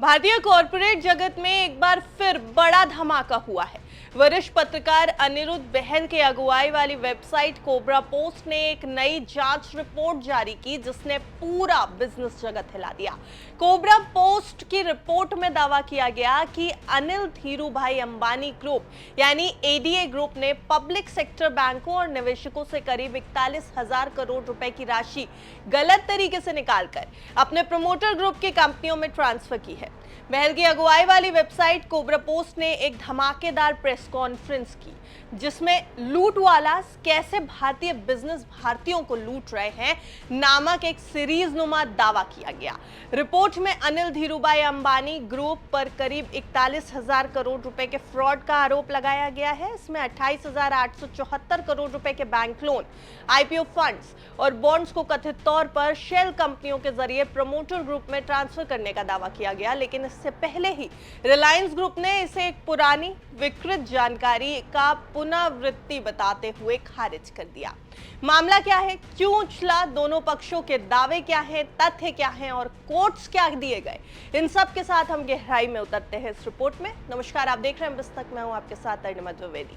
भारतीय कॉरपोरेट जगत में एक बार फिर बड़ा धमाका हुआ है। वरिष्ठ पत्रकार अनिरुद्ध बहल की अगुवाई वाली वेबसाइट कोबरा पोस्ट ने एक नई जांच रिपोर्ट जारी की जिसने पूरा बिजनेस जगत हिला दिया। कोबरा पोस्ट की रिपोर्ट में दावा किया गया कि अनिल धीरूभाई अंबानी ग्रुप यानी एडीए ग्रुप ने पब्लिक सेक्टर बैंकों और निवेशकों से करीब 41,000 करोड़ रुपए की राशि गलत तरीके से निकालकर अपने प्रमोटर ग्रुप की कंपनियों में ट्रांसफर की है। बहल की अगुवाई वाली वेबसाइट कोबरा पोस्ट ने एक धमाकेदार प्रेस कॉन्फ्रेंस की जिसमें लूटवाला कैसे भारतीय बिजनेस भारतीयों को लूट रहे हैं नामक एक सीरीज नुमा दावा किया गया। रिपोर्ट में अनिल धीरूभाई अंबानी ग्रुप पर करीब 41,000 करोड़ रुपए के फ्रॉड का आरोप लगाया गया है। इसमें 28,874 करोड़ रुपए के बैंक लोन, आईपीओ फंड्स और बॉन्ड्स को कथित तौर पर शेल कंपनियों के जरिए प्रमोटर ग्रुप में ट्रांसफर करने का दावा किया गया, लेकिन इससे पहले ही रिलायंस ग्रुप ने इसे एक पुरानी विकृत जानकारी का पुनरावृत्ति बताते हुए खारिज कर दिया। मामला क्या है, क्यों उछला, दोनों पक्षों के दावे क्या हैं, तथ्य क्या हैं और कोर्ट्स क्या दिए गए, इन सब के साथ हम गहराई में उतरते हैं इस रिपोर्ट में। नमस्कार, आप देख रहे हैं बिस्तक, मैं हूं आपके साथ अरुणिमा द्विवेदी।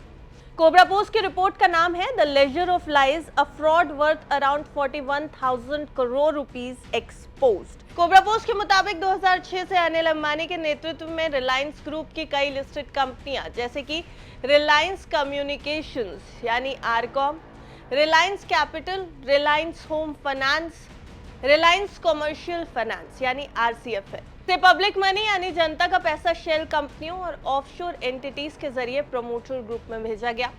कोबरा पोस्ट की रिपोर्ट का नाम है the laser of lies, a fraud worth around 41,000 crore rupees exposed. Cobra post के मुताबिक 2006 से अनिल अंबानी के नेतृत्व में रिलायंस ग्रुप की कई लिस्टेड कंपनियां जैसे कि रिलायंस कम्युनिकेशंस यानी RCom, Reliance capital, Reliance home finance, Reliance commercial finance यानी आरसीएफएल से पब्लिक मनी यानी जनता का पैसा शेल कंपनियों और ऑफशोर एंटिटीज के जरिए प्रमोटर ग्रुप में भेजा गया।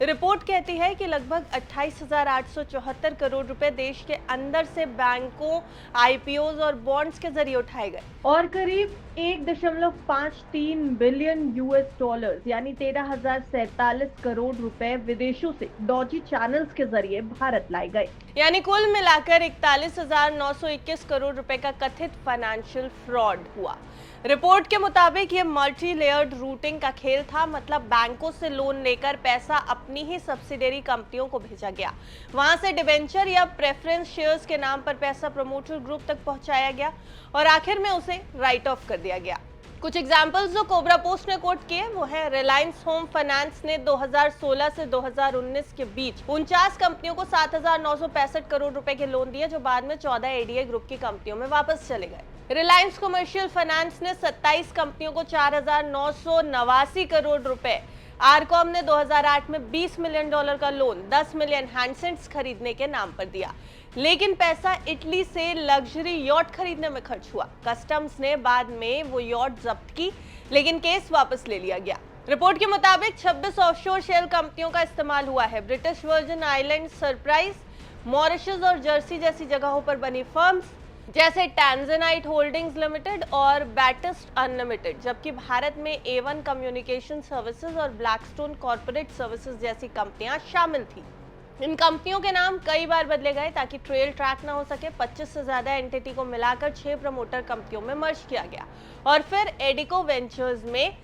रिपोर्ट कहती है कि लगभग 28,874 करोड़ रुपए देश के अंदर से बैंकों, आईपीओज और बॉन्ड्स के जरिए उठाए गए और करीब 1.53 बिलियन यूएस डॉलर्स यानी 13,047 करोड़ रुपए विदेशों से डॉजी चैनल्स के जरिए भारत लाए गए। यानी कुल मिलाकर 41,921 करोड़ रुपए का कथित फाइनेंशियल फ्रॉड हुआ। रिपोर्ट के मुताबिक ये मल्टी लेयर्ड रूटिंग का खेल था, मतलब बैंकों से लोन लेकर पैसा अपनी ही सब्सिडियरी कंपनियों को भेजा गया, वहां से डिबेंचर या प्रेफरेंस शेयर्स के नाम पर पैसा प्रमोटर ग्रुप तक पहुंचाया गया और आखिर में उसे राइट ऑफ कर दिया गया। कुछ एग्जाम्पल्स जो कोबरा पोस्ट ने कोट किए वो है, रिलायंस होम फाइनेंस ने 2016 से 2019 के बीच 49 कंपनियों को 7,965 करोड़ रुपए के लोन दिए जो बाद में 14 एडीए ग्रुप की कंपनियों में वापस चले गए। रिलायंस कमर्शियल फाइनेंस ने 27 कंपनियों को 4,989 करोड़ रुपए, आरकॉम ने 2008 में $20 मिलियन का लोन 10 मिलियन हैंडसेट्स खरीदने के नाम पर दिया, लेकिन पैसा इटली से लग्जरी यॉट खरीदने में खर्च हुआ। कस्टम्स ने बाद में वो यॉट जब्त की, लेकिन केस वापस ले लिया गया। रिपोर्ट के मुताबिक 26 ऑफशोर शेल कंपनियों का इस्तेमाल हुआ है। British virgin island, surprise, Mauritius और जर्सी जैसी जगहों पर बनी फर्म्स जैसे टैंजनाइट होल्डिंग्स लिमिटेड और बैटिस्ट अनलिमिटेड, जबकि भारत में A1 कम्युनिकेशन सर्विसेज और ब्लैकस्टोन कॉर्पोरेट सर्विसेज जैसी कंपनियां शामिल थी। इन कंपनियों के नाम कई बार बदले गए ताकि ट्रेल ट्रैक ना हो सके। 25 से ज्यादा एंटिटी को मिलाकर 6 प्रमोटर कंपनियों में मर्ज किया गया और फिर एडिको वेंचर्स में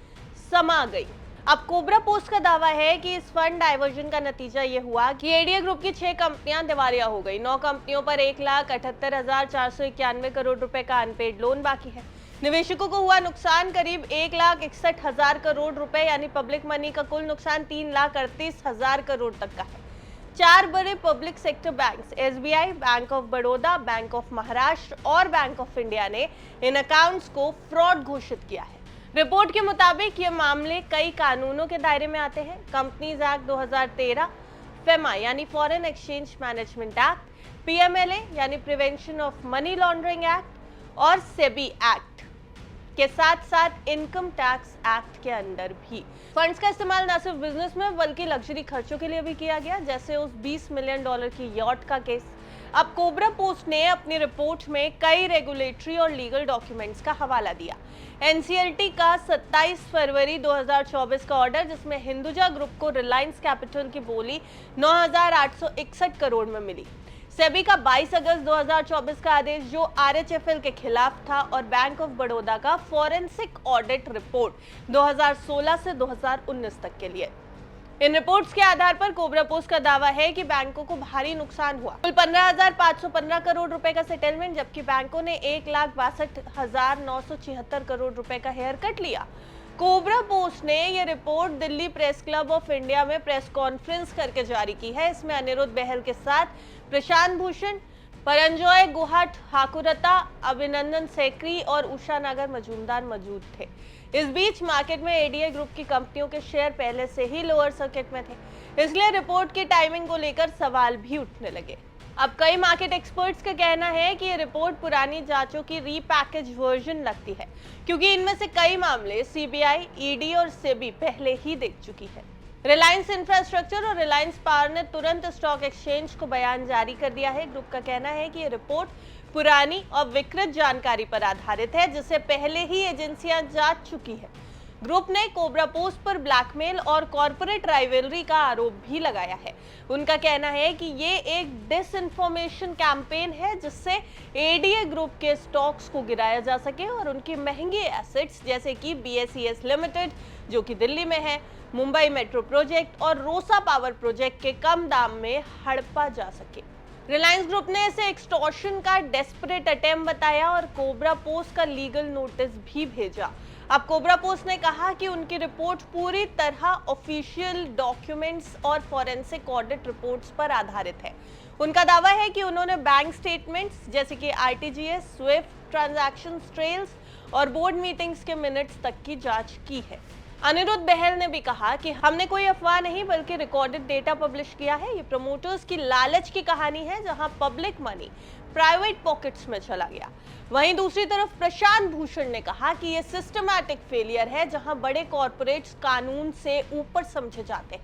समा गई। अब कोबरा पोस्ट का दावा है कि इस फंड डाइवर्जन का नतीजा ये हुआ कि एडीए ग्रुप की 6 कंपनियां दिवालिया हो गई। 9 कंपनियों पर 1,78,491 करोड़ रुपए का अनपेड लोन बाकी है। निवेशकों को हुआ नुकसान करीब 1,61,000 करोड़ रुपए यानी पब्लिक मनी का कुल नुकसान 3,38,000 करोड़ तक का है। 4 बड़े public sector banks SBI, bank of Baroda, bank of Maharashtra और बैंक ऑफ इंडिया ने इन अकाउंट्स को फ्रॉड घोषित किया है। रिपोर्ट के मुताबिक ये मामले कई कानूनों के दायरे में आते हैं। कंपनीज एक्ट 2013, फेमा यानी foreign exchange management act, PMLA यानी prevention of money laundering act और सेबी एक्ट के साथ साथ इनकम टैक्स एक्ट के अंदर भी। फंड्स का इस्तेमाल न सिर्फ बिजनेस में बल्कि लग्जरी खर्चों के लिए भी किया गया, जैसे उस $20 मिलियन की यॉट का केस। अब कोबरा पोस्ट ने अपनी रिपोर्ट में कई रेगुलेटरी और लीगल डॉक्यूमेंट्स का हवाला दिया। एनसीएलटी का 27 फरवरी 2024 का ऑर्डर जिसमें हिंदुजा ग्रुप को रिलायंस कैपिटल की बोली 9,861 करोड़ में मिली। सेबी का 22 अगस्त 2024 का आदेश जो आरएचएफएल के खिलाफ था और बैंक ऑफ बड़ौदा का फॉरेंसिक ऑडिट रिपोर्ट 2016 से 2019 तक के लिए। इन रिपोर्ट्स के आधार पर कोबरा पोस्ट का दावा है कि बैंकों को भारी नुकसान हुआ। कुल 15,515 करोड़ रुपए का सेटलमेंट, जबकि बैंकों ने 1,62,976 करोड़ रुपए का हेयर कट लिया। कोबरा पोस्ट ने यह report Delhi press club of India में प्रेस कॉन्फ्रेंस करके जारी की है। इसमें अनिरुद्ध बहल के साथ प्रशांत भूषण, परंजॉय गुहा ठाकुरता, अभिनंदन सेकरी और उषा नागर मजूमदार मौजूद थे। इस बीच मार्केट में एडीए ग्रुप की कंपनियों के शेयर पहले से ही लोअर सर्किट में थे, इसलिए रिपोर्ट की टाइमिंग को लेकर सवाल भी उठने लगे। अब कई मार्केट एक्सपर्ट्स का कहना है कि ये रिपोर्ट पुरानी जांचों की रीपैकेज वर्जन लगती है, क्योंकि इनमें से कई मामले सीबीआई, ईडी और सेबी पहले ही देख चुकी है। रिलायंस इंफ्रास्ट्रक्चर और रिलायंस पावर ने तुरंत स्टॉक एक्सचेंज को बयान जारी कर दिया है। ग्रुप का कहना है कि ये रिपोर्ट पुरानी और विकृत जानकारी पर आधारित है, जिसे पहले ही एजेंसियां जांच चुकी है। ग्रुप ने कोबरा पोस्ट पर ब्लैकमेल और कॉर्पोरेट राइवलरी का आरोप भी लगाया है। उनका कहना है कि ये एक डिसइंफॉर्मेशन कैंपेन है, जिससे एडीए ग्रुप के स्टॉक्स को गिराया जा सके और उनकी महंगी एसेट्स जैसे कि बीएसईएस लिमिटेड, जो कि दिल्ली में है, मुंबई मेट्रो प्रोजेक्ट और रोसा पावर प्रोजेक्ट के कम दाम में हड़पा जा सके। रिलायंस ग्रुप ने इसे एक्सटॉर्शन का डेस्परेट अटेम्प्ट बताया और कोबरा पोस्ट का लीगल नोटिस भी भेजा। अब कोबरा पोस्ट ने कहा कि उनकी रिपोर्ट पूरी तरह ऑफिशियल डॉक्यूमेंट्स और फॉरेंसिक ऑडिट रिपोर्ट्स पर आधारित है। उनका दावा है कि उन्होंने बैंक स्टेटमेंट्स जैसे कि आरटीजीएस, स्विफ्ट ट्रांजैक्शंस ट्रेल्स और बोर्ड मीटिंग्स के मिनट्स तक की जांच की है। अनिरुद्ध बहल ने भी कहा कि हमने कोई अफवाह नहीं बल्कि रिकॉर्डेड डेटा पब्लिश किया है। ये प्रमोटर्स की लालच की कहानी है, जहां पब्लिक मनी प्राइवेट पॉकेट्स में चला गया। वहीं दूसरी तरफ प्रशांत भूषण ने कहा कि ये सिस्टमैटिक फेलियर है, जहां बड़े कॉर्पोरेट्स कानून से ऊपर समझे जाते हैं।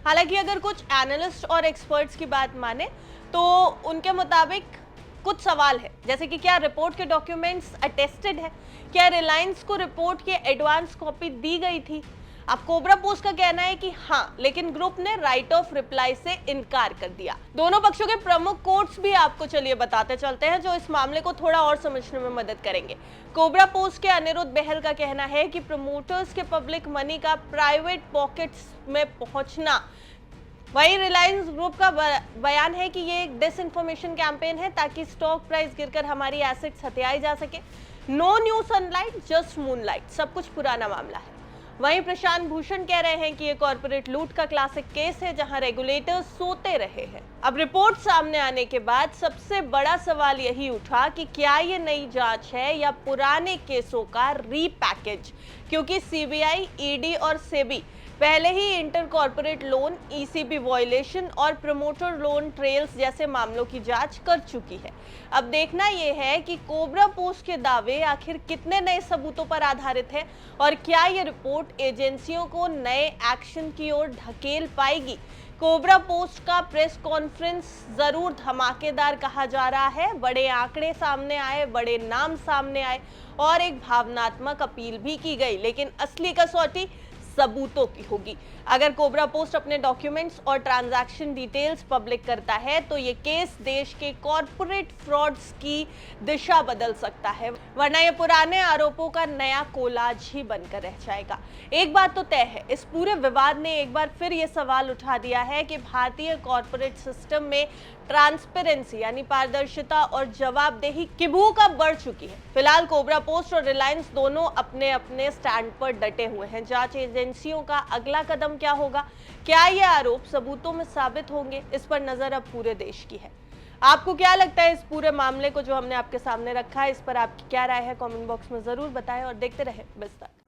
हालांकि अगर कुछ एनालिस्ट और एक्सपर्ट्स की बात माने तो उनके मुताबिक कुछ सवाल है, जैसे कि क्या रिपोर्ट के डॉक्यूमेंट्स अटेस्टेड है, क्या रिलायंस को रिपोर्ट की एडवांस कॉपी दी गई थी। अब कोबरा पोस्ट का कहना है कि हाँ, लेकिन ग्रुप ने राइट ऑफ रिप्लाई से इनकार कर दिया। दोनों पक्षों के प्रमुख कोट्स भी आपको चलिए बताते चलते हैं, जो इस मामले को थोड़ा और समझने में मदद करेंगे। कोबरा पोस्ट के अनिरुद्ध बहल का कहना है कि प्रमोटर्स के पब्लिक मनी का प्राइवेट पॉकेट्स में पहुंचना। वहीं रिलायंस ग्रुप का बयान है कि ये एक डिसइंफॉर्मेशन कैंपेन है, ताकि स्टॉक प्राइस गिरकर हमारी एसेट्स हथियाई जा सके। No new sunlight, just moonlight, सब कुछ पुराना मामला है। वहीं प्रशांत भूषण कह रहे हैं कि ये कॉर्पोरेट लूट का क्लासिक केस है, जहां रेगुलेटर्स सोते रहे हैं। अब रिपोर्ट सामने आने के बाद सबसे बड़ा सवाल यही उठा कि क्या ये नई जांच है या पुराने केसों का रीपैकेज, क्योंकि सीबीआई, ईडी और सेबी पहले ही inter corporate loan, ECB violation और प्रमोटर लोन ट्रेल्स जैसे मामलों की जांच कर चुकी है। अब देखना यह है कि कोबरा पोस्ट के दावे आखिर कितने नए सबूतों पर आधारित है और क्या यह रिपोर्ट एजेंसियों को नए एक्शन की ओर ढकेल पाएगी। कोबरा पोस्ट का प्रेस कॉन्फ्रेंस जरूर धमाकेदार कहा जा रहा है। बड़े आंकड़े सामने आए, बड़े नाम सामने आए और एक भावनात्मक अपील भी की गई, लेकिन असली कसौटी सबूतों की होगी। अगर कोबरा पोस्ट अपने डॉक्यूमेंट्स और ट्रांजैक्शन डिटेल्स पब्लिक करता है तो ये केस देश के कॉर्पोरेट फ्रॉड्स की दिशा बदल सकता है, वरना ये पुराने आरोपों का नया कोलाज ही बनकर रह जाएगा। एक बात तो तय है, इस पूरे विवाद ने एक बार फिर ये सवाल उठा दिया है कि भारतीय कॉर्पोरेट सिस्टम में ट्रांसपेरेंसी यानी पारदर्शिता और जवाबदेही की भूख अब बढ़ चुकी है। फिलहाल कोबरा पोस्ट और रिलायंस दोनों अपने अपने स्टैंड पर डटे हुए हैं। जांच एजेंसियों का अगला कदम क्या होगा, क्या ये आरोप सबूतों में साबित होंगे, इस पर नजर अब पूरे देश की है। आपको क्या लगता है इस पूरे मामले को जो हमने आपके सामने रखा है, इस पर आपकी क्या राय है, कमेंट बॉक्स में जरूर बताएं और देखते रहें बस तक।